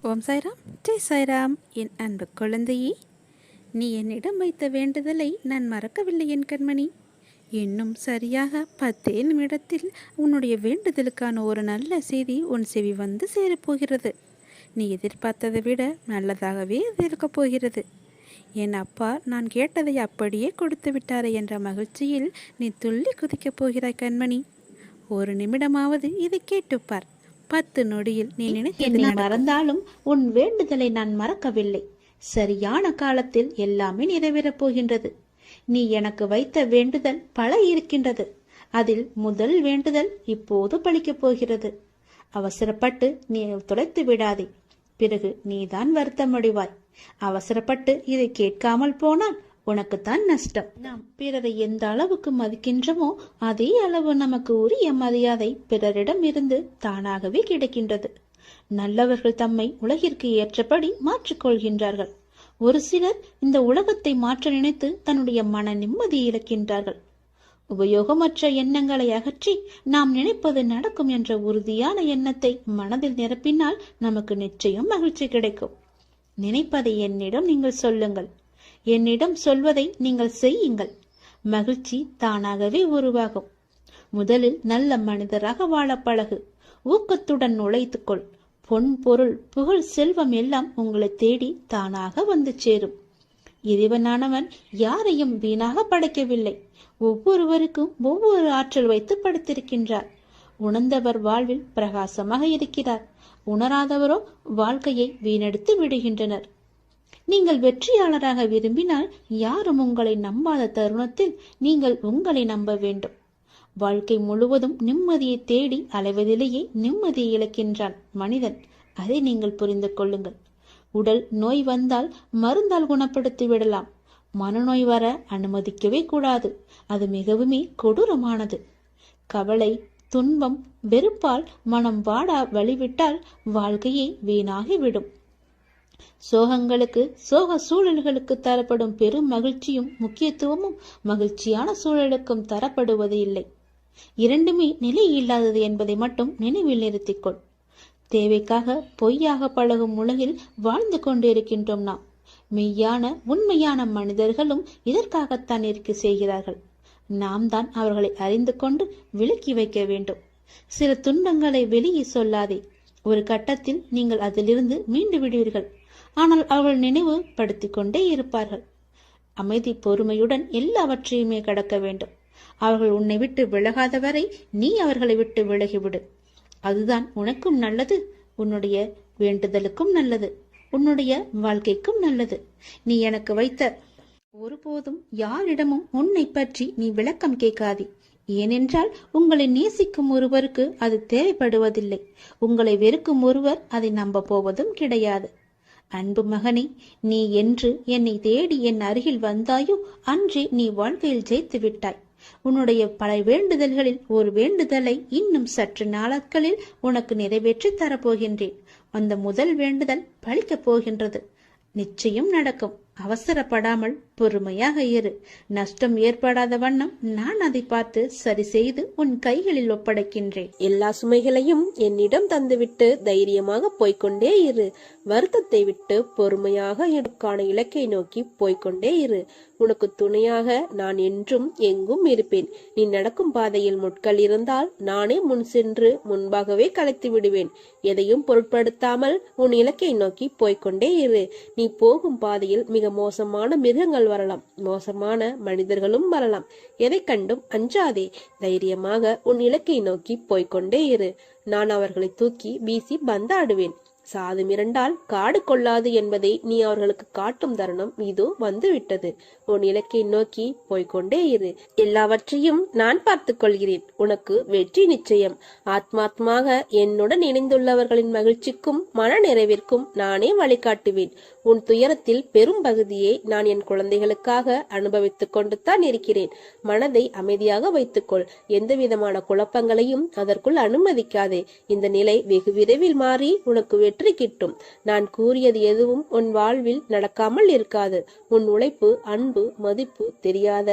ஓம் சாய்ராம், ஜெய் சாய்ராம். என் அன்பு குழந்தையே, நீ என்னிடம் வைத்த வேண்டுதலை நான் மறக்கவில்லை என் கண்மணி. இன்னும் சரியாக 10 நிமிடத்தில் உன்னுடைய வேண்டுதலுக்கான ஒரு நல்ல செய்தி உன் செவி வந்து சேரப்போகிறது. நீ எதிர்பார்த்ததை விட நல்லதாகவே இருக்கப் போகிறது. என் அப்பா நான் கேட்டதை அப்படியே கொடுத்து விட்டாரே என்ற மகிழ்ச்சியில் நீ துள்ளி குதிக்கப் போகிறாய் கண்மணி. ஒரு நிமிடமாவது இதை கேட்டுப்பார். 10 நொடியில் நீ நினைத்தது மறந்தாலும் உன் வேண்டுதலை நான் மறக்கவில்லை. சரியான காலத்தில் எல்லாமே நிறைவேறப் போகின்றது. நீ எனக்கு வைத்த வேண்டுதல் பல இருக்கின்றது. அதில் முதல் வேண்டுதல் இப்போது பலிக்கப் போகிறது. அவசரப்பட்டு நீ தொலைத்து விடாதே, பிறகு நீதான் வருத்தமடைவாய். அவசரப்பட்டு இதை கேட்காமல் போனால் உனக்குத்தான் நஷ்டம். நாம் பிறரை எந்த அளவுக்கு மதிக்கின்றோமோ அதே அளவு நமக்கு உரிய மரியாதை பிறரிடம் இருந்து தானாகவே கிடைக்கின்றது. நல்லவர்கள் தம்மை உலகிற்கு ஏற்றபடி மாற்றிக்கொள்கின்றார்கள். ஒரு சிலர் இந்த உலகத்தை மாற்ற நினைத்து தன்னுடைய மன நிம்மதி இழக்கின்றார்கள். உபயோகமற்ற எண்ணங்களை அகற்றி நாம் நினைப்பது நடக்கும் என்ற உறுதியான எண்ணத்தை மனதில் நிரப்பினால் நமக்கு நிச்சயம் மகிழ்ச்சி கிடைக்கும். நினைப்பதை என்னிடம் நீங்கள் சொல்லுங்கள், என்னிடம் சொல்வதை நீங்கள் செய்யுங்கள். மகிழ்ச்சி தானாகவே உருவாகும். முதலில் நல்ல மனிதராக வாழ பழகு. ஊக்கத்துடன் உழைத்துக்கொள். பொன், பொருள், புகழ், செல்வம் எல்லாம் உங்களை தேடி தானாக வந்து சேரும். இறைவனானவன் யாரையும் வீணாக படைக்கவில்லை. ஒவ்வொருவருக்கும் ஒவ்வொரு ஆற்றல் வைத்து படைத்திருக்கின்றார். உணர்ந்தவர் வாழ்வில் பிரகாசமாக இருக்கிறார். உணராதவரோ வாழ்க்கையை வீணடித்து விடுகின்றனர். நீங்கள் வெற்றியாளராக விரும்பினால் யாரும் உங்களை நம்பாத தருணத்தில் நீங்கள் உங்களை நம்ப வேண்டும். வாழ்க்கை முழுவதும் நிம்மதியை தேடி அலைவதிலேயே நிம்மதியை இழக்கின்றான் மனிதன். அதை நீங்கள் புரிந்து கொள்ளுங்கள். உடல் நோய் வந்தால் மருந்தால் குணப்படுத்தி விடலாம். மனநோய் வர அனுமதிக்கவே கூடாது. அது மிகவுமே கொடூரமானது. கவலை, துன்பம், வெறுப்பால் மனம் வாடா வழிவிட்டால் வாழ்க்கையை வீணாகிவிடும். சோகங்களுக்கு, சோக சூழல்களுக்கு தரப்படும் பெரும் மகிழ்ச்சியும் முக்கியத்துவமும் மகிழ்ச்சியான சூழலுக்கும் தரப்படுவது இல்லை. இரண்டுமே நிலை இல்லாதது என்பதை மட்டும் நினைவில் நிறுத்திக்கொள். தேவைக்காக பொய்யாக பழகும் உலகில் வாழ்ந்து கொண்டிருக்கின்றோம் நாம். மெய்யான உண்மையான மனிதர்களும் இதற்காகத்தான் இருக்க செய்கிறார்கள். நாம் தான் அவர்களை அறிந்து கொண்டு விலக்கி வைக்க வேண்டும். சில துன்பங்களை வெளியே சொல்லாதே. ஒரு கட்டத்தில் நீங்கள் அதிலிருந்து மீண்டு விடுவீர்கள். ஆனால் அவர்கள் நினைவு படுத்திக் கொண்டே இருப்பார்கள். அமைதி, பொறுமையுடன் எல்லாவற்றையுமே கடக்க வேண்டும். அவர்கள் உன்னை விட்டு விலகாத வரை நீ அவர்களை விட்டு விலகிவிடு. அதுதான் உனக்கும் நல்லது, உன்னுடைய வேண்டுதலுக்கும் நல்லது, உன்னுடைய வாழ்க்கைக்கும் நல்லது. நீ எனக்கு வைத்த ஒருபோதும் யாரிடமும் உன்னை பற்றி நீ விளக்கம் கேட்காதே. ஏனென்றால் உங்களை நேசிக்கும் ஒருவருக்கு அது தேவைப்படுவதில்லை. உங்களை வெறுக்கும் ஒருவர் அதை நம்ப போவதும் கிடையாது. அன்பு மகனே, நீ என்று என்னை தேடி என் அருகில் வந்தாயோ அன்றே நீ வாழ்க்கையில் ஜெயித்து விட்டாய். உன்னுடைய பல வேண்டுதல்களில் ஒரு வேண்டுதலை இன்னும் சற்று நாட்களில் உனக்கு நிறைவேற்றி தரப்போகின்றேன். அந்த முதல் வேண்டுதல் பலிக்கப் போகின்றது. நிச்சயம் நடக்கும். அவசரப்படாமல் பொறுமையாக இரு. நஷ்டம் ஏற்படாத வண்ணம் நான் அதை பார்த்து சரி செய்து உன் கைகளில் ஒப்படைக்கின்றேன். எல்லா சுமைகளையும் என்னிடம் தந்துவிட்டு தைரியமாக போய்கொண்டே இரு. வருத்தத்தை விட்டு பொறுமையாக எனக்கான இலக்கை நோக்கி போய்கொண்டே இரு. உனக்கு துணையாக நான் என்றும் எங்கும் இருப்பேன். நீ நடக்கும் பாதையில் முட்கள் இருந்தால் நானே முன் சென்று முன்பாகவே கலைத்து விடுவேன். எதையும் பொருட்படுத்தாமல் உன் இலக்கை நோக்கி போய்கொண்டே இரு. நீ போகும் பாதையில் மிக மோசமான மிருகங்கள் வரலாம், மோசமான மனிதர்களும் வரலாம். எதை கண்டும் அஞ்சாதே. தைரியமாக உன் இலக்கை நோக்கி போய்கொண்டே இரு. நான் அவர்களை தூக்கி வீசி பந்தாடுவேன். சாது மிரண்டால் காடு கொள்ளாது என்பதை நீ அவர்களுக்கு காட்டும் தருணம் இதோ வந்து விட்டது. உன் இலக்கை நோக்கி போய்கொண்டே இரு. எல்லாவற்றையும் நான் பார்த்துக் கொள்கிறேன். உனக்கு வெற்றி நிச்சயம். ஆத்மாத்மாக என்னுடன் இணைந்துள்ளவர்களின் மகிழ்ச்சிக்கும் மன நிறைவிற்கும் நானே வழிகாட்டுவேன். உன் துயரத்தில் பெரும் பகுதியை நான் என் குழந்தைகளுக்காக அனுபவித்துக் கொண்டு தான் இருக்கிறேன். மனதை அமைதியாக வைத்துக்கொள். எந்த விதமான குழப்பங்களையும் அதற்குள் அனுமதிக்காதே. இந்த நிலை வெகு விரைவில் மாறி உனக்கு வெற்றி கிட்டும். நான் கூறியது எதுவும் உன் வாழ்வில் நடக்காமல் இருக்காது. உன் உழைப்பு, அன்பு, மதிப்பு தெரியாத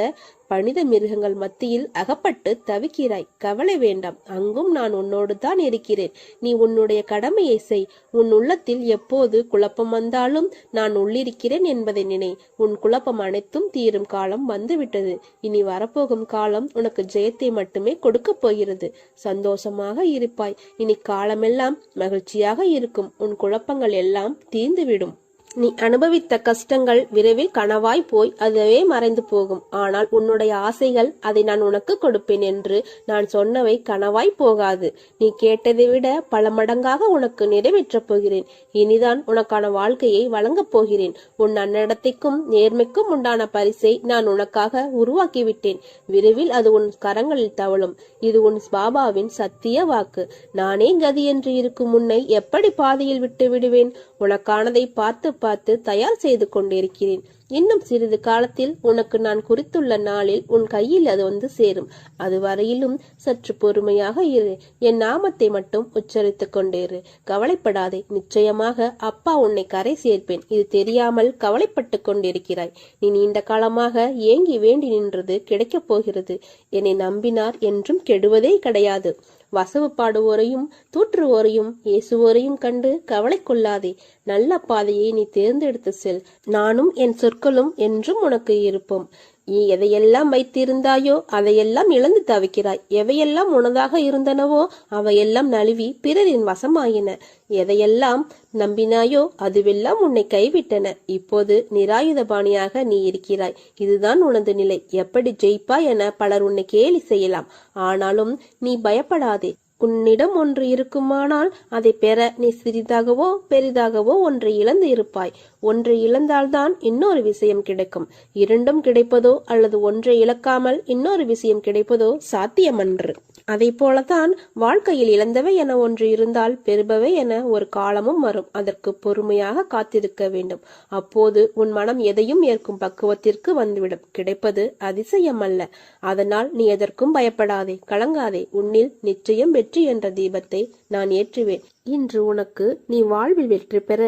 பனித மிருகங்கள் மத்தியில் அகப்பட்டு தவிக்கிறாய். கவலை வேண்டாம், அங்கும் நான் உன்னோடு தான் இருக்கிறேன். நீ உன்னுடைய கடமையை செய். உன் உள்ளத்தில் எப்போது குழப்பம் வந்தாலும் நான் உள்ளிருக்கிறேன் என்பதை நினை. உன் குழப்பம் அனைத்தும் தீரும் காலம் வந்துவிட்டது. இனி வரப்போகும் காலம் உனக்கு ஜெயத்தை மட்டுமே கொடுக்க போகிறது. சந்தோஷமாக இருப்பாய். இனி காலமெல்லாம் மகிழ்ச்சியாக இருக்கும். உன் குழப்பங்கள் எல்லாம் தீர்ந்துவிடும். நீ அனுபவித்த கஷ்டங்கள் விரைவில் கனவாய் போய் அதுவே மறைந்து போகும். ஆனால் உன்னுடைய ஆசைகள், அதை நான் உனக்கு கொடுப்பேன் என்று நான் சொன்னவை கனவாய் போகாது. நீ கேட்டதை விட பல மடங்காக உனக்கு நிறைவேற்றப் போகிறேன். இனிதான் உனக்கான வாழ்க்கையை வழங்கப் போகிறேன். உன் நன்னடத்தைக்கும் நேர்மைக்கும் உண்டான பரிசை நான் உனக்காக உருவாக்கிவிட்டேன். விரைவில் அது உன் கரங்களில் தவழும். இது உன் பாபாவின் சத்திய வாக்கு. நானே கதி என்று இருக்கும் உன்னை எப்படி பாதையில் விட்டு விடுவேன்? உனக்கானதை பார்த்து பார்த்து தயார் செய்து கொண்டிருக்கிறேன். இன்னும் சிறிது காலத்தில் உனக்கு நான் குறித்துள்ள நாளில் உன் கையில் அது வந்து சேரும். அது வரையிலும் சற்று பொறுமையாக இரு. என் நாமத்தை மட்டும் உச்சரித்துக் கொண்டேரு. கவலைப்படாதே. நிச்சயமாக அப்பா உன்னை கரை சேர்ப்பேன். இது தெரியாமல் கவலைப்பட்டு கொண்டிருக்கிறாய். நீ நீண்ட காலமாக ஏங்கி வேண்டி நின்றது கிடைக்கப் போகிறது. என்னை நம்பினார் என்றும் கெடுவதே கிடையாது. வசவு பாடுவோரையும் தூற்றுவோரையும் ஏசுவோரையும் கண்டு கவலை கொள்ளாதே. நல்ல பாதையை நீ தேர்ந்தெடுத்து செல். நானும் என் சொற்களும் என்றும் உனக்கு இருப்போம். நீ எதையெல்லாம் வைத்திருந்தாயோ அதையெல்லாம் இழந்து தவிக்கிறாய். எவையெல்லாம் உனதாக இருந்தனவோ அவையெல்லாம் நழுவி பிறரின் வசமாயின. எதையெல்லாம் நம்பினாயோ அதுவெல்லாம் உன்னை கைவிட்டன. இப்போது நிராயுதபாணியாக நீ இருக்கிறாய். இதுதான் உனது நிலை. எப்படி ஜெயிப்பாய் என பலர் உன்னை கேலி செய்யலாம். ஆனாலும் நீ பயப்படாதே. உன்னிடம் ஒன்று இருக்குமானால் அதை பெற நீ சிறிதாகவோ பெரிதாகவோ ஒன்றை இழந்து இருப்பாய். ஒன்றை இழந்தால்தான் இன்னொரு விஷயம் கிடைக்கும். இரண்டும் கிடைப்பதோ அல்லது ஒன்றை இழக்காமல் இன்னொரு விஷயம் கிடைப்பதோ சாத்தியமன்று. அதை போலதான் வாழ்க்கையில் இழந்தவை என ஒன்று இருந்தால் பெறுபவை என ஒரு காலமும் வரும். அதற்கு பொறுமையாக காத்திருக்க வேண்டும். அப்போது உன் மனம் எதையும் ஏற்கும் பக்குவத்திற்கு வந்துவிடும். கிடைப்பது அதிசயம் அல்ல. அதனால் நீ எதற்கும் பயப்படாதே, கலங்காதே. உன்னில் நிச்சயம் வெற்றி என்ற தீபத்தை நான் ஏற்றுவேன். இன்று உனக்கு நீ வாழ்வில் வெற்றி பெற,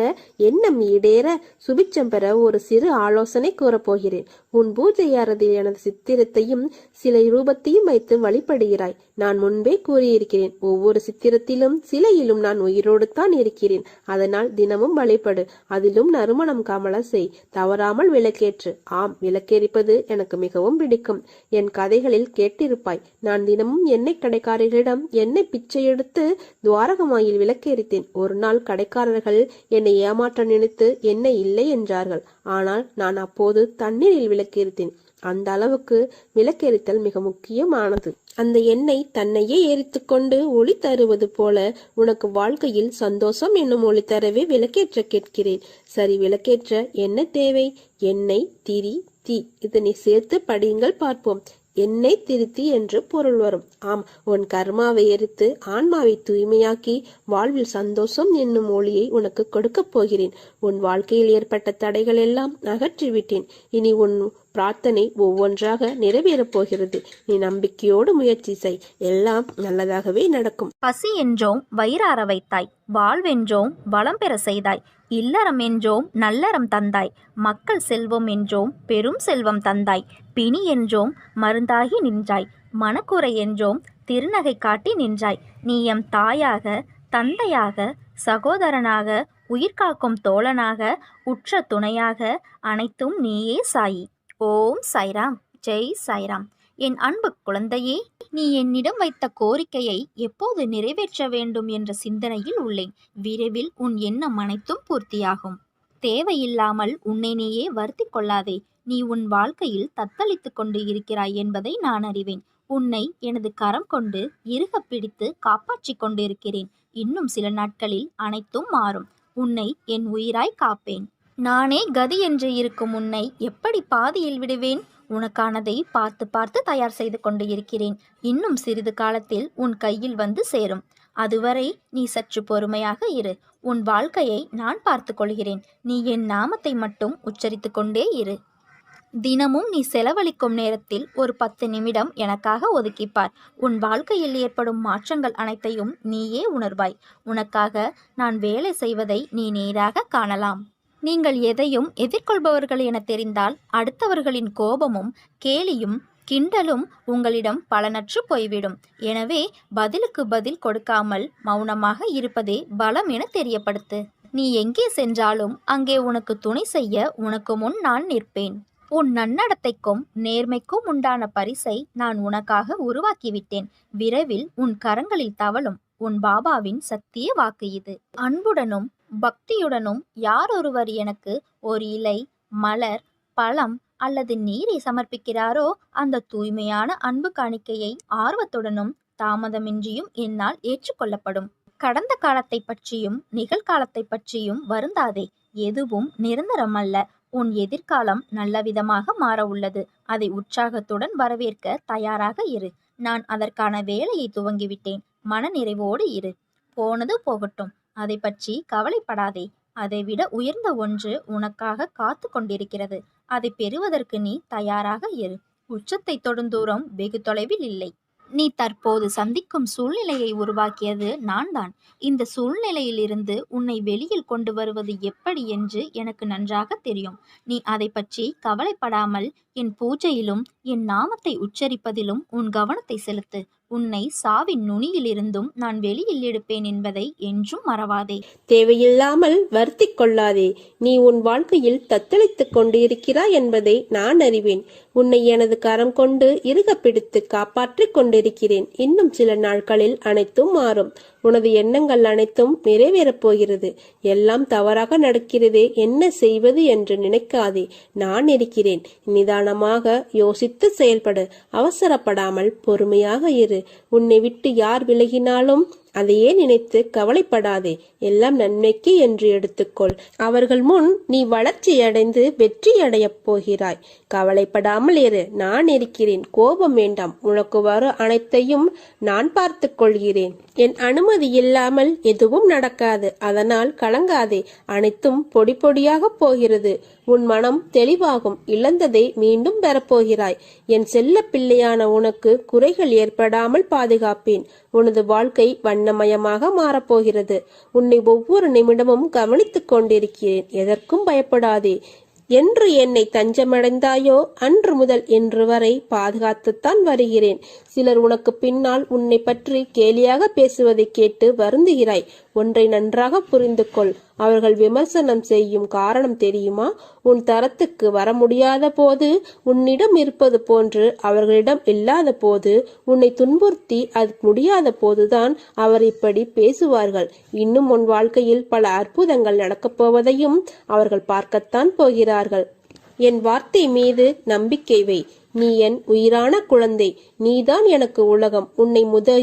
எண்ணம் ஈடேற, சுபிட்சம் பெற ஒரு சிறு ஆலோசனை கூறப்போகிறேன். உன் பூஜை அறையில் எனது சித்திரத்தையும் சிலை ரூபத்தையும் வைத்து வழிபடுகிறாய். நான் முன்பே கூறியிருக்கிறேன், ஒவ்வொரு சித்திரத்திலும் சிலையிலும் நான் உயிரோடு தான் இருக்கிறேன். அதனால் தினமும் வழிபடு. அதிலும் நறுமணம் கமல செய். தவறாமல் விளக்கேற்று. ஆம், விளக்கேறிப்பது எனக்கு மிகவும் பிடிக்கும். என் கதைகளில் கேட்டிருப்பாய். நான் தினமும் எண்ணெய் கடைக்காரர்களிடம் எண்ணெய் பிச்சை எடுத்து துவாரகமாயில் விளக்கேறித்தேன். ஒரு நாள் கடைக்காரர்கள் என்னை ஏமாற்ற நினைத்து எண்ணெய் இல்லை என்றார்கள். ஆனால் நான் அப்போது தண்ணீரில் விளக்கேறித்தேன். அந்த அளவுக்கு விளக்கெரித்தல் மிக முக்கியமானது. அந்த எண்ணெய் தன்னையே எரித்துக்கொண்டு ஒளி தருவது போல உனக்கு வாழ்க்கையில் சந்தோஷம் என்னும் ஒளி தரவே விளக்கேற்ற கேட்கிறேன். சரி, விளக்கேற்ற என்ன தேவை? எண்ணெய், திரி, தீ. இதனை சேர்த்து படியுங்கள் பார்ப்போம். எண்ணெய் திருத்தி என்று பொருள் வரும். ஆம், உன் கர்மாவை எரித்து ஆன்மாவை தூய்மையாக்கி வாழ்வில் சந்தோஷம் என்னும் ஒளியை உனக்கு கொடுக்கப் போகிறேன். உன் வாழ்க்கையில் ஏற்பட்ட தடைகள் எல்லாம் அகற்றிவிட்டேன். இனி உன் பிரார்த்தனை ஒவ்வொன்றாக நிறைவேறப் போகிறது. நீ நம்பிக்கையோடு முயற்சி செய். எல்லாம் நல்லதாகவே நடக்கும். பசி என்றோம் வயிறார வைத்தாய், வாழ்வென்றோம் வளம் பெற செய்தாய், இல்லறம் என்றோம் நல்லறம் தந்தாய், மக்கள் செல்வம் என்றோம் பெரும் செல்வம் தந்தாய், பிணி என்றோம் மருந்தாகி நின்றாய், மனக்குறை என்றோம் திருநகை காட்டி நின்றாய். நீ எம் தாயாக, தந்தையாக, சகோதரனாக, உயிர்காக்கும் தோழனாக, உற்ற துணையாக, அனைத்தும் நீயே சாயி. ஓம் சாய்ராம். ஜெய் சாய்ராம். என் அன்பு குழந்தையே, நீ என்னிடம் வைத்த கோரிக்கையை எப்போது நிறைவேற்ற வேண்டும் என்ற சிந்தனையில் உள்ளேன். விரைவில் உன் எண்ணம் அனைத்தும் பூர்த்தியாகும். தேவையில்லாமல் உன்னை நீயே வருத்திக் கொள்ளாதே. நீ உன் வாழ்க்கையில் தத்தளித்து கொண்டு இருக்கிறாய் என்பதை நான் அறிவேன். உன்னை எனது கரம் கொண்டு இறுக பிடித்து காப்பாற்றிக் கொண்டிருக்கிறேன். இன்னும் சில நாட்களில் அனைத்தும் மாறும். உன்னை என் உயிராய் காப்பேன். நானே கதி என்று இருக்கும் உன்னை எப்படி பாதியில் விடுவேன்? உனக்கானதை பார்த்து பார்த்து தயார் செய்து கொண்டு இருக்கிறேன். இன்னும் சிறிது காலத்தில் உன் கையில் வந்து சேரும். அதுவரை நீ சற்று பொறுமையாக இரு. உன் வாழ்க்கையை நான் பார்த்து கொள்கிறேன். நீ என் நாமத்தை மட்டும் உச்சரித்து கொண்டே இரு. தினமும் நீ செலவழிக்கும் நேரத்தில் ஒரு 10 நிமிடம் எனக்காக ஒதுக்கிப்பார். உன் வாழ்க்கையில் ஏற்படும் மாற்றங்கள் அனைத்தையும் நீயே உணர்வாய். உனக்காக நான் வேலை செய்வதை நீ நேராக காணலாம். நீங்கள் எதையும் எதிர்கொள்பவர்கள் என தெரிந்தால் அடுத்தவர்களின் கோபமும் கேலியும் கிண்டலும் உங்களிடம் பலனற்று போய்விடும். எனவே பதிலுக்கு பதில் கொடுக்காமல் மௌனமாக இருப்பதே பலம் என தெரியப்படுத்து. நீ எங்கே சென்றாலும் அங்கே உனக்கு துணை செய்ய உனக்கு முன் நான் நிற்பேன். உன் நன்னடத்தைக்கும் நேர்மைக்கும் உண்டான பரிசை நான் உனக்காக உருவாக்கிவிட்டேன். விரைவில் உன் கரங்களில் தவழும் உன் பாபாவின் சத்திய வாக்கு இது. அன்புடனும் பக்தியுடனும் யார் ஒருவர் எனக்கு ஒரு இலை, மலர், பழம் அல்லது நீரை சமர்ப்பிக்கிறாரோ அந்த தூய்மையான அன்பு காணிக்கையை ஆர்வத்துடனும் தாமதமின்றியும் என்னால் ஏற்றுக்கொள்ளப்படும். கடந்த காலத்தை பற்றியும் நிகழ்காலத்தை பற்றியும் வருந்தாதே. எதுவும் நிரந்தரமல்ல. உன் எதிர்காலம் நல்லவிதமாக மாற உள்ளது. அதை உற்சாகத்துடன் வரவேற்க தயாராக இரு. நான் அதற்கான வேலையை துவங்கிவிட்டேன். மனநிறைவோடு இரு. போனது போகட்டும். அதை பற்றி கவலைப்படாதே. அதைவிட உயர்ந்த ஒன்று உனக்காக காத்து கொண்டிருக்கிறது. அதை பெறுவதற்கு நீ தயாராக இரு. உச்சத்தை தொடும் தூரம் வெகு தொலைவில் இல்லை. நீ தற்போது சந்திக்கும் சூழ்நிலையை உருவாக்கியது நான்தான். இந்த சூழ்நிலையிலிருந்து உன்னை வெளியில் கொண்டு வருவது எப்படி என்று எனக்கு நன்றாக தெரியும். நீ அதை பற்றி கவலைப்படாமல் என் பூஜையிலும் என் நாமத்தை உச்சரிப்பதிலும் உன் கவனத்தை செலுத்து. உன்னை சாவின் நுனியிலிருந்தும் நான் வெளியில் எடுப்பேன் என்பதை என்றும் மறவாதே. தேவையில்லாமல் வருத்திக் கொள்ளாதே. நீ உன் வாழ்க்கையில் தத்தளித்துக் கொண்டிருக்கிறாய் என்பதை நான் அறிவேன். உன்னை எனது கரம் கொண்டு இறுக பிடித்து காப்பாற்றிக் கொண்டிருக்கிறேன். இன்னும் சில நாட்களில் அனைத்தும் மாறும். உனது எண்ணங்கள் அனைத்தும் நிறைவேறப் போகிறது. எல்லாம் தவறாக நடக்கிறதே, என்ன செய்வது என்று நினைக்காதே. நான் இருக்கிறேன். நிதானமாக யோசித்து செயல்படு. அவசரப்படாமல் பொறுமையாக இரு. உன்னை விட்டு யார் விலகினாலும் அதையே நினைத்து கவலைப்படாதே. எல்லாம் நன்மைக்கு என்று எடுத்துக்கொள். அவர்கள் முன் நீ வளர்ச்சியடைந்து வெற்றியடையப் போகிறாய். கவலைப்படாமல் இரு. நான் இருக்கிறேன். கோபம் வேண்டாம். உனக்கு வரும் அனைத்தையும் நான் பார்த்து கொள்கிறேன். என் அனுமதி இல்லாமல் எதுவும் நடக்காது. அதனால் கலங்காதே. அனைத்தும் பொடி பொடியாக போகிறது. உன் மனம் தெளிவாகும். இழந்ததை மீண்டும் பெறப்போகிறாய். என் செல்ல பிள்ளையான உனக்கு குறைகள் ஏற்படாமல் பாதுகாப்பேன். உனது வாழ்க்கை வண்ணமயமாக மாறப்போகிறது. உன்னை ஒவ்வொரு நிமிடமும் கவனித்துக் கொண்டிருக்கிறேன். எதற்கும் பயப்படாதே. என்று என்னை தஞ்சமடைந்தாயோ அன்று முதல் இன்று வரை பாதுகாத்துத்தான் வருகிறேன். சிலர் உனக்கு பின்னால் உன்னை பற்றி கேலியாக பேசுவதை கேட்டு வருந்துகிறாய். ஒன்றை நன்றாக புரிந்து கொள். அவர்கள் விமர்சனம் செய்யும் காரணம் தெரியுமா? உன் தரத்துக்கு வர முடியாத போது, உன்னிடம் இருப்பது போன்று அவர்களிடம் இல்லாத போது, உன்னை துன்புறுத்தி அது முடியாத போதுதான் அவர் இப்படி பேசுவார்கள். இன்னும் உன் வாழ்க்கையில் பல அற்புதங்கள் நடக்கப் போவதையும் அவர்கள் பார்க்கத்தான் போகிறார்கள். என் வார்த்தை மீது நம்பிக்கை வை. நீ என் உயிரான குழந்தை. நீதான் எனக்கு உலகம். உன்னை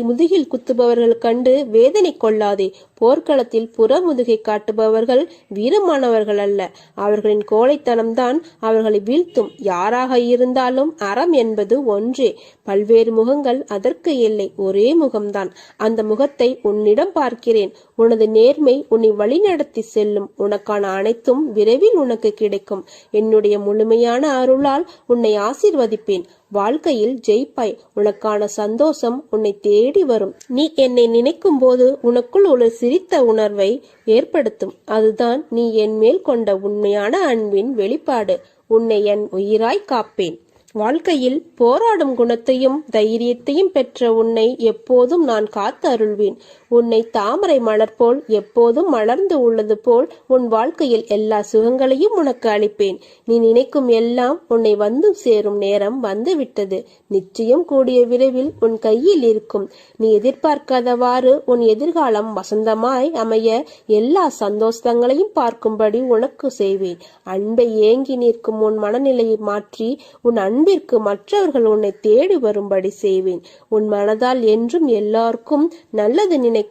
முதுகில் குத்துபவர்கள் கண்டு வேதனை கொள்ளாதே. போர்க்களத்தில் புறமுதுகை காட்டுபவர்கள் வீரமானவர்கள் அல்ல. அவர்களின் கோழைத்தனம்தான் அவர்களை வீழ்த்தும். யாராக இருந்தாலும் அறம் என்பது ஒன்றே. பல்வேறு முகங்கள் அதற்கு இல்லை. ஒரே முகம்தான். அந்த முகத்தை உன்னிடம் பார்க்கிறேன். உனது நேர்மை உன்னை வழிநடத்தி செல்லும். உனக்கான அனைத்தும் விரைவில் உனக்கு கிடைக்கும். என்னுடைய முழுமையான அருளால் உன்னை ஆசீர்வதிப்பேன். வாழ்க்கையில் ஜெயிப்பாய். உனக்கான சந்தோஷம் உன்னை தேடி வரும். நீ என்னை நினைக்கும் போது உனக்குள் ஒரு சிரித்த உணர்வை ஏற்படுத்தும். அதுதான் நீ என் மேல் கொண்ட உண்மையான அன்பின் வெளிப்பாடு. உன்னை என் உயிராய் காப்பேன். வாழ்க்கையில் போராடும் குணத்தையும் தைரியத்தையும் பெற்ற உன்னை எப்போதும் நான் காத்து அருள்வேன். உன்னை தாமரை மலர் போல் எப்போதும் மலர்ந்து உள்ளது போல் உன் வாழ்க்கையில் எல்லா சுகங்களையும் உனக்கு அளிப்பேன். நீ நினைக்கும் எல்லாம் உன்னை வந்து சேரும் நேரம் வந்துவிட்டது. நிச்சயம் கூடிய விரைவில் உன் கையில் இருக்கும். நீ எதிர்பார்க்காதவாறு உன் எதிர்காலம் வசந்தமாய் அமைய எல்லா சந்தோஷங்களையும் பார்க்கும்படி உனக்கு செய்வேன். அன்பை ஏங்கி நிற்கும் உன் மனநிலையை மாற்றி உன் அன்பிற்கு மற்றவர்கள் உன்னை தேடி வரும்படி செய்வேன். உன் மனதால் என்றும் எல்லாருக்கும் நல்லது நினைக்கும்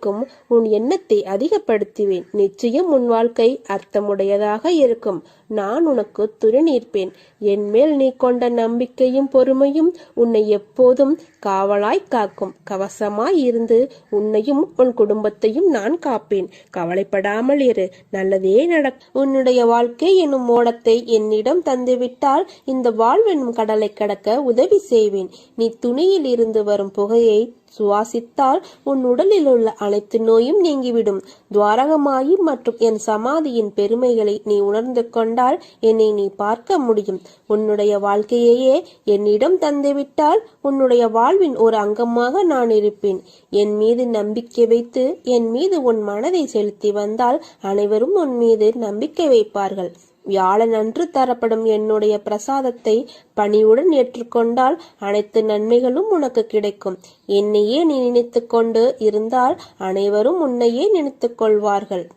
உன் எண்ணத்தை அதிகப்படுத்துவேன். நிச்சயம் உன் வாழ்க்கை அர்த்தமுடையதாக இருக்கும். நான் உனக்கு துணை நிற்பேன். என் மேல் நீ கொண்ட நம்பிக்கையும் பொறுமையும் உன்னை எப்போதும் காவலாய் காக்கும். கவசமாய் இருந்து உன்னையும் உன் குடும்பத்தையும் நான் காப்பேன். கவலைப்படாமல் இரு. நல்லதே நடக்கும். உன்னுடைய வாழ்க்கை என்னும் ஓடத்தை என்னிடம் தந்துவிட்டால் இந்த வாழ்வெனும் கடலை தடைகளை கடக்க உதவி செய்வேன். நீ துணியில் இருந்து வரும் புகையை சுவாசித்தால் உன் உடலில் உள்ள அனைத்து நோயும் நீங்கிவிடும். துவாரகமாயி மற்றும் என் சமாதியின் பெருமைகளை நீ உணர்ந்து கொண்டால் என்னை நீ பார்க்க முடியும். உன்னுடைய வாழ்க்கையையே என்னிடம் தந்துவிட்டால் உன்னுடைய வாழ்வின் ஒரு அங்கமாக நான் இருப்பேன். என் மீது நம்பிக்கை வைத்து என் மீது உன் மனதை செலுத்தி வந்தால் அனைவரும் உன் மீது நம்பிக்கை வைப்பார்கள். வியாழனன்று தரப்படும் என்னுடைய பிரசாதத்தை பணிவுடன் ஏற்றுக்கொண்டால் அனைத்து நன்மைகளும் உனக்கு கிடைக்கும். என்னையே நீ நினைத்து கொண்டு இருந்தால் அனைவரும் உன்னையே நினைத்துக் கொள்வார்கள்.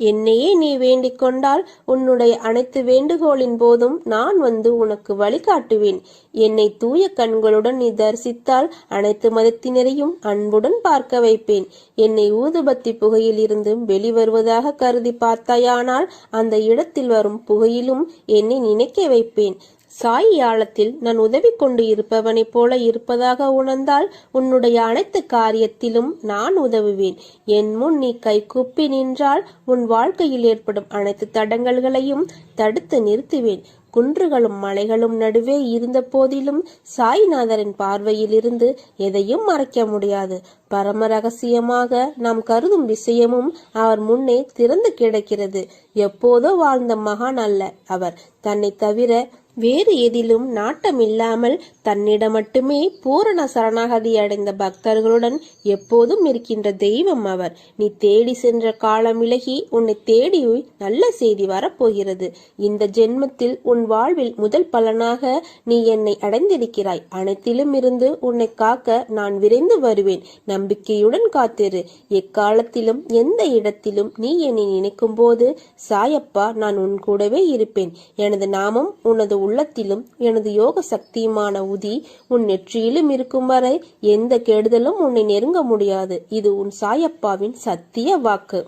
என்னையே நீ வேண்டிக் கொண்டால் உன்னுடைய அனைத்து வேண்டுகோளின் போதும் நான் வந்து உனக்கு வழிகாட்டுவேன். என்னை தூய கண்களுடன் நீ தரிசித்தால் அனைத்து மதத்தினரையும் அன்புடன் பார்க்க வைப்பேன். என்னை ஊதுபத்தி புகையில் இருந்து வெளிவருவதாக கருதி பார்த்தாயானால் அந்த இடத்தில் வரும் புகையிலும் என்னை நினைக்க வைப்பேன். சாய் யாழத்தில் நான் உதவி கொண்டு இருப்பவனைப் போல இருப்பதாக உணர்ந்தால் உன்னுடைய அனைத்து காரியத்திலும் நான் உதவுவேன். என் முன் நீ கைகூப்பி நின்றால் உன் வாழ்க்கையில் ஏற்படும் அனைத்து தடங்கல்களையும் தடுத்து நிறுத்துவேன். குன்றுகளும் மலைகளும் நடுவே இருந்த போதிலும் சாய்நாதரின் பார்வையில் இருந்து எதையும் மறைக்க முடியாது. பரம ரகசியமாக நாம் கருதும் விஷயமும் அவர் முன்னே திறந்து கிடக்கிறது. எப்போதோ வாழ்ந்த மகான் அல்ல அவர். தன்னை தவிர வேறு எதிலும் நாட்டமில்லாமல் தன்னிடம் மட்டுமே பூரண சரணாகதி அடைந்த பக்தர்களுடன் எப்போதும் இருக்கின்ற தெய்வம் அவர். நீ தேடி சென்ற காலம் விலகி உன்னை தேடி நல்ல செய்தி வரப்போகிறது. இந்த ஜென்மத்தில் உன் வாழ்வில் முதல் பலனாக நீ என்னை அடைந்திருக்கிறாய். அனைத்திலும் இருந்து உன்னை காக்க நான் விரைந்து வருவேன். நம்பிக்கையுடன் காத்திரு. எக்காலத்திலும் எந்த இடத்திலும் நீ என்னை நினைக்கும் போது சாயப்பா நான் உன் கூடவே இருப்பேன். எனது நாமம் உனது உள்ளத்திலும் எனது யோக சக்தியுமான உதி உன் நெற்றியிலும் இருக்கும் வரை எந்த கெடுதலும் உன்னை நெருங்க முடியாது. இது உன் சாயப்பாவின் சத்திய வாக்கு.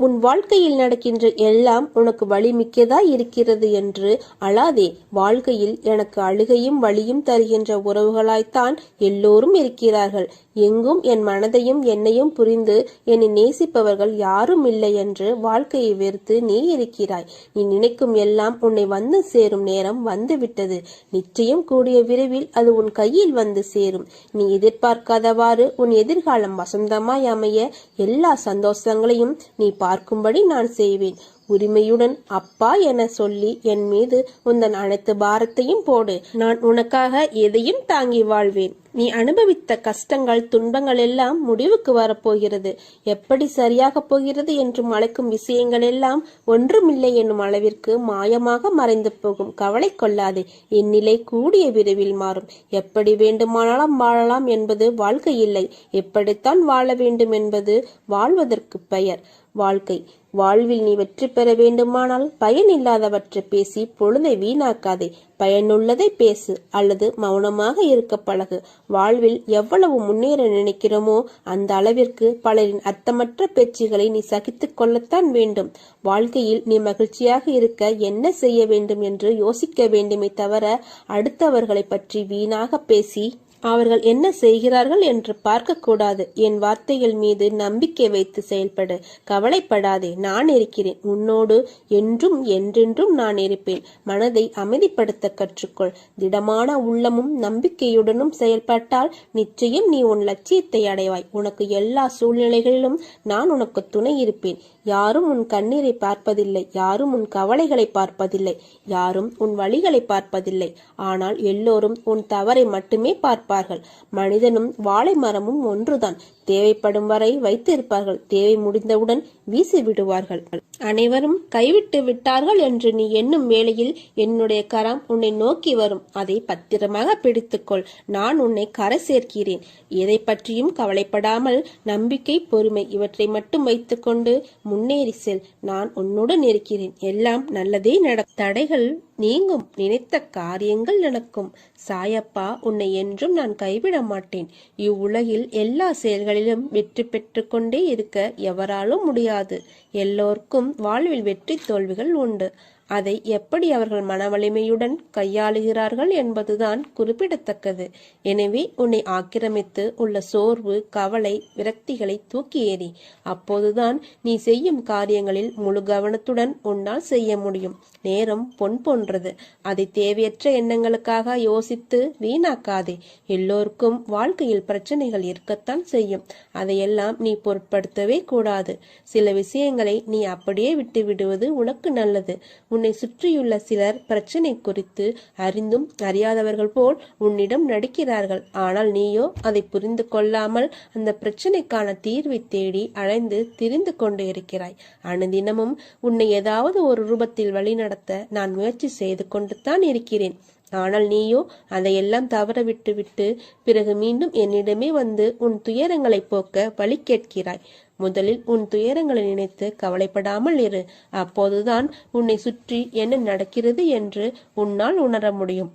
உன் வாழ்க்கையில் நடக்கின்ற எல்லாம் உனக்கு வலிமிக்கதாய் இருக்கிறது என்று அழாதே. வாழ்க்கையில் எனக்கு அழுகையும் வலியும் தருகின்ற உறவுகளாய்த்தான் எல்லோரும் இருக்கிறார்கள். எங்கும் என் மனதையும் என்னையும் புரிந்து என்னை நேசிப்பவர்கள் யாரும் இல்லை என்று வாழ்க்கையை வெறுத்து நீ இருக்கிறாய். நீ நினைக்கும் எல்லாம் உன்னை வந்து சேரும் நேரம் வந்துவிட்டது. நிச்சயம் கூடிய விரைவில் அது உன் கையில் வந்து சேரும். நீ எதிர்பார்க்காதவாறு உன் எதிர்காலம் வசந்தமாய் அமைய எல்லா சந்தோஷங்களையும் நீ பார்க்கும்படி நான் செய்வேன். உரிமையுடன் அப்பா என சொல்லி என் மீது உந்தன் அனைத்து பாரத்தையும் போடு. நான் உனக்காக எதையும் தாங்கி வாழ்வேன். நீ அனுபவித்த கஷ்டங்கள் துன்பங்கள் எல்லாம் முடிவுக்கு வரப்போகிறது. எப்படி சரியாக போகிறது என்று அழைக்கும் விஷயங்கள் எல்லாம் ஒன்றுமில்லை என்னும் அளவிற்கு மாயமாக மறைந்து போகும். கவலை கொள்ளாதே. என் நிலை கூடிய விரைவில் மாறும். எப்படி வேண்டுமானாலும் வாழலாம் என்பது வாழ்க்கை இல்லை. எப்படித்தான் வாழ வேண்டும் என்பது வாழ்வதற்கு பெயர் வாழ்க்கை. வாழ்வில் நீ வெற்றி பெற வேண்டுமானால் பயனில்லாதவற்றை பேசி பொழுதை வீணாக்காதே. பயனுள்ளதை பேசு அல்லது மௌனமாக இருக்க பழகு. வாழ்வில் எவ்வளவு முன்னேற நினைக்கிறோமோ அந்த அளவிற்கு பலரின் அர்த்தமற்ற பேச்சுகளை நீ சகித்துக் கொள்ளத்தான் வேண்டும். வாழ்க்கையில் நீ மகிழ்ச்சியாக இருக்க என்ன செய்ய வேண்டும் என்று யோசிக்க வேண்டுமே தவிர அடுத்தவர்களை பற்றி வீணாக பேசி அவர்கள் என்ன செய்கிறார்கள் என்று பார்க்க கூடாது. என் வார்த்தைகள் மீது நம்பிக்கை வைத்து செயல்படு. கவலைப்படாதே. நான் இருக்கிறேன். உன்னோடு என்றும் என்றென்றும் நான் இருப்பேன். மனதை அமைதிப்படுத்த கற்றுக்கொள். திடமான உள்ளமும் நம்பிக்கையுடனும் செயல்பட்டால் நிச்சயம் நீ உன் லட்சியத்தை அடைவாய். உனக்கு எல்லா சூழ்நிலைகளிலும் நான் உனக்கு துணை இருப்பேன். யாரும் உன் கண்ணீரை பார்ப்பதில்லை. யாரும் உன் கவலைகளை பார்ப்பதில்லை. யாரும் உன் வழிகளை பார்ப்பதில்லை. ஆனால் எல்லோரும் உன் தவறை மட்டுமே பார்ப்பார்கள். மனிதனும் வாழை மரமும் ஒன்றுதான். தேவைப்படும் வரை வைத்திருப்பார்கள். தேவை முடிந்தவுடன் வீசி விடுவார்கள். அனைவரும் கைவிட்டு விட்டார்கள் என்று நீ எண்ணும் வேளையில் என்னுடைய கரம் உன்னை நோக்கி வரும். அதை பத்திரமாக பிடித்துக்கொள். நான் உன்னை கரை சேர்க்கிறேன். எதை பற்றியும் கவலைப்படாமல் நம்பிக்கை, பொறுமை இவற்றை மட்டும் வைத்துக்கொண்டு முன்னேறி செல். நான் உன்னுடன் இருக்கிறேன். எல்லாம் நல்லதே நடக்கும். தடைகள் நீங்கும். நினைத்த காரியங்கள் நடக்கும். சாயப்பா உன்னை என்றும் நான் கைவிட மாட்டேன். இவ்வுலகில் எல்லா செயல்களிலும் வெற்றி பெற்று கொண்டே இருக்க எவராலும் முடியாது. எல்லோருக்கும் வாழ்வில் வெற்றி தோல்விகள் உண்டு. அதை எப்படி அவர்கள் மனவலிமையுடன் கையாளுகிறார்கள் என்பதுதான் குறிப்பிடத்தக்கது. எனவே உன்னை ஆக்கிரமித்து உள்ள சோர்வு, கவலை, விரக்திகளை தூக்கி எறி. அப்போதுதான் நீ செய்யும் காரியங்களில் முழு கவனத்துடன் உன்னால் செய்ய முடியும். நேரம் பொன் போன்ற போன்றது. அதை தேவையற்ற எண்ணங்களுக்காக யோசித்து வீணாக்காதே. எல்லோருக்கும் வாழ்க்கையில் பிரச்சனைகள் இருக்கத்தான் செய்யும். அதையெல்லாம் நீ பொருட்படுத்தவே கூடாது. சில விஷயங்களை நீ அப்படியே விட்டு விடுவது உனக்கு நல்லது. உன்னை சுற்றியுள்ள சிலர் பிரச்சனை குறித்து அறிந்தும் அறியாதவர்கள் போல் உன்னிடம் நடிக்கிறார்கள். ஆனால் நீயோ அதை புரிந்து கொள்ளாமல் அந்த பிரச்சனைக்கான தீர்வை தேடி அலைந்து திரிந்து கொண்டு இருக்கிறாய். அனுதினமும் உன்னை ஏதாவது ஒரு ரூபத்தில் வழிநடத்த நான் முயற்சி செய்து கொண்டு தான் இருக்கிறேன். ஆனால் நீயோ அதையெல்லாம் தவற விட்டு பிறகு மீண்டும் என்னிடமே வந்து உன் துயரங்களை போக்க வழி கேட்கிறாய். முதலில் உன் துயரங்களை நினைத்து கவலைப்படாமல் இரு. அப்போதுதான் உன்னை சுற்றி என்ன நடக்கிறது என்று உன்னால் உணர முடியும்.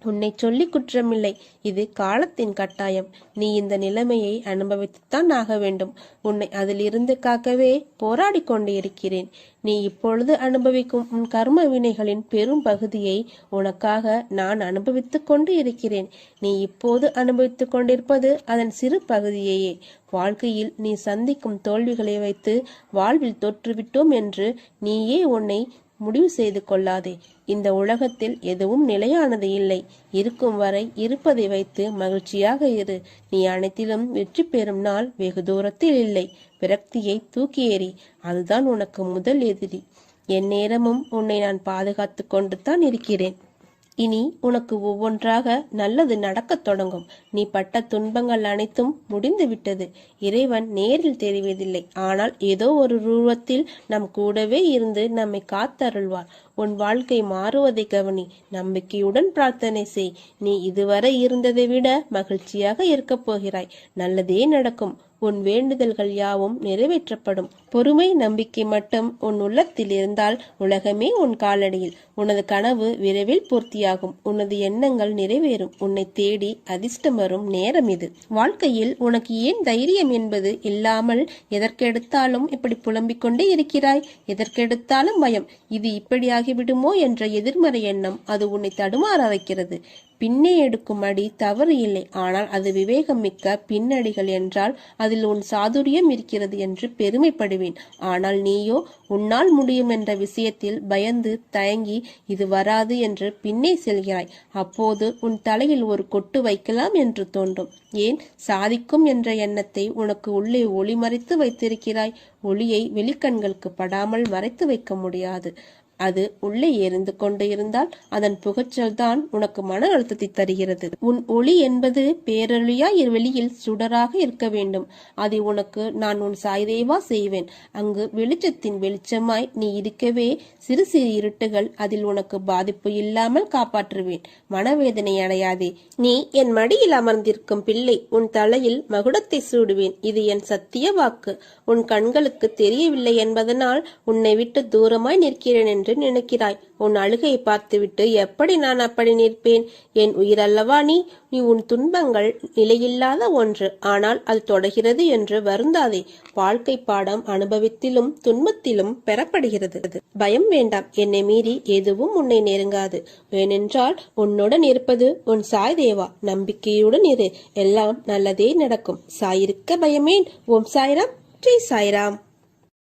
உன்னை சொல்லி குற்றமில்லை, இது காலத்தின் கட்டாயம். நீ இந்த நிலைமையை அனுபவித்துத்தான் ஆக வேண்டும். உன்னை அதிலிருந்து காக்கவே போராடி கொண்டு இருக்கிறேன். நீ இப்பொழுது அனுபவிக்கும் உன் கர்ம வினைகளின் பெரும் பகுதியை உனக்காக நான் அனுபவித்துக் கொண்டு இருக்கிறேன். நீ இப்போது அனுபவித்துக் கொண்டிருப்பது அதன் சிறு பகுதியையே. வாழ்க்கையில் நீ சந்திக்கும் தோல்விகளை வைத்து வாழ்வில் தோற்றுவிட்டோம் என்று நீயே உன்னை முடிவு செய்து கொள்ளாதே. இந்த உலகத்தில் எதுவும் நிலையானது இல்லை. இருக்கும் வரை இருப்பதை வைத்து மகிழ்ச்சியாக இரு. நீ அனைத்திலும் வெற்றி பெறும் நாள் வெகு தூரத்தில் இல்லை. விரக்தியை தூக்கி எறி. அதுதான் உனக்கு முதல் எதிரி. என் நேரமும் உன்னை நான் பாதுகாத்து கொண்டு தான் இருக்கிறேன். இனி உனக்கு ஒவ்வொன்றாக நல்லது நடக்கத் தொடங்கும். நீ பட்ட துன்பங்கள் அனைத்தும் முடிந்து விட்டது. இறைவன் நேரில் தெரிவதில்லை, ஆனால் ஏதோ ஒரு ரூபத்தில் நம் கூடவே இருந்து நம்மை காத்தருள்வார். உன் வாழ்க்கை மாறுவதை கவனி. நம்பிக்கையுடன் பிரார்த்தனை செய். நீ இதுவரை இருந்ததை விட மகிழ்ச்சியாக இருக்கப் போகிறாய். நல்லதே நடக்கும். உன் வேண்டுதல்கள் யாவும் நிறைவேற்றப்படும். பொறுமை, நம்பிக்கை மட்டும் உன் உள்ளத்தில் இருந்தால் உலகமே உன் காலடியில். உனது கனவு விரைவில் பூர்த்தியாகும். உனது எண்ணங்கள் நிறைவேறும். உன்னை தேடி அதிர்ஷ்டம் வரும் நேரம் இது. வாழ்க்கையில் உனக்கு ஏன் தைரியம் என்பது இல்லாமல் எதற்கெடுத்தாலும் இப்படி புலம்பிக் கொண்டே இருக்கிறாய்? எதற்கெடுத்தாலும் பயம். இது இப்படியாகிவிடுமோ என்ற எதிர்மறை எண்ணம் அது உன்னை தடுமாற வைக்கிறது. பின்னே எடுக்கும் அடி தவறு இல்லை, ஆனால் அது விவேகம் மிக்க பின்னடிகள் என்றால் அதில் உன் சாதுரியம் இருக்கிறது என்று பெருமைப்படுவேன். ஆனால் நீயோ உன்னால் முடியும் என்ற விஷயத்தில் பயந்து தயங்கி இது வராது என்று பின்னே செல்கிறாய். அப்போது உன் தலையில் ஒரு கொட்டு வைக்கலாம் என்று தோன்றும். ஏன் சாதிக்கும் என்ற எண்ணத்தை உனக்கு உள்ளே ஒளி மறைத்து வைத்திருக்கிறாய். ஒளியை வெளிக்கண்களுக்கு படாமல் மறைத்து வைக்க முடியாது. அது உள்ளே எரிந்து கொண்டு இருந்தால் அதன் புகைச்சல் தான் உனக்கு மன அழுத்தத்தை தருகிறது. உன் ஒளி என்பது பேரொளியாய் வெளியில் சுடராக இருக்க வேண்டும். அதை உனக்கு நான் உன் சாய்தேவா செய்வேன். அங்கு வெளிச்சத்தின் வெளிச்சமாய் நீ இருக்கவே சிறு சிறு இருட்டுகள் அதில் உனக்கு பாதிப்பு இல்லாமல் காப்பாற்றுவேன். மனவேதனை அடையாதே. நீ என் மடியில் அமர்ந்திருக்கும் பிள்ளை. உன் தலையில் மகுடத்தை சூடுவேன். இது என் சத்திய வாக்கு. உன் கண்களுக்கு தெரியவில்லை என்பதனால் உன்னை விட்டு தூரமாய் நிற்கிறேன் என்று நினைக்கிறாய். உன் அழுகையை பார்த்துவிட்டு எப்படி நான் அப்படி நிற்பேன்? என் உயிரல்லவா நீ. உன் துன்பங்கள் நிலையில்லாத ஒன்று, ஆனால் அது தொடர்கிறது என்று வருந்தாதே. வாழ்க்கை பாடம் அனுபவத்திலும் துன்பத்திலும் பெறப்படுகிறது. பயம் வேண்டாம். என்னை மீறி எதுவும் உன்னை நெருங்காது. ஏனென்றால் உன்னுடன் இருப்பது உன் சாய் தேவா. நம்பிக்கையுடன் இரு. எல்லாம் நல்லதே நடக்கும். சாயிருக்க பயமேன். ஓம் சாய்ராம். ஜெய் சாய்ராம்.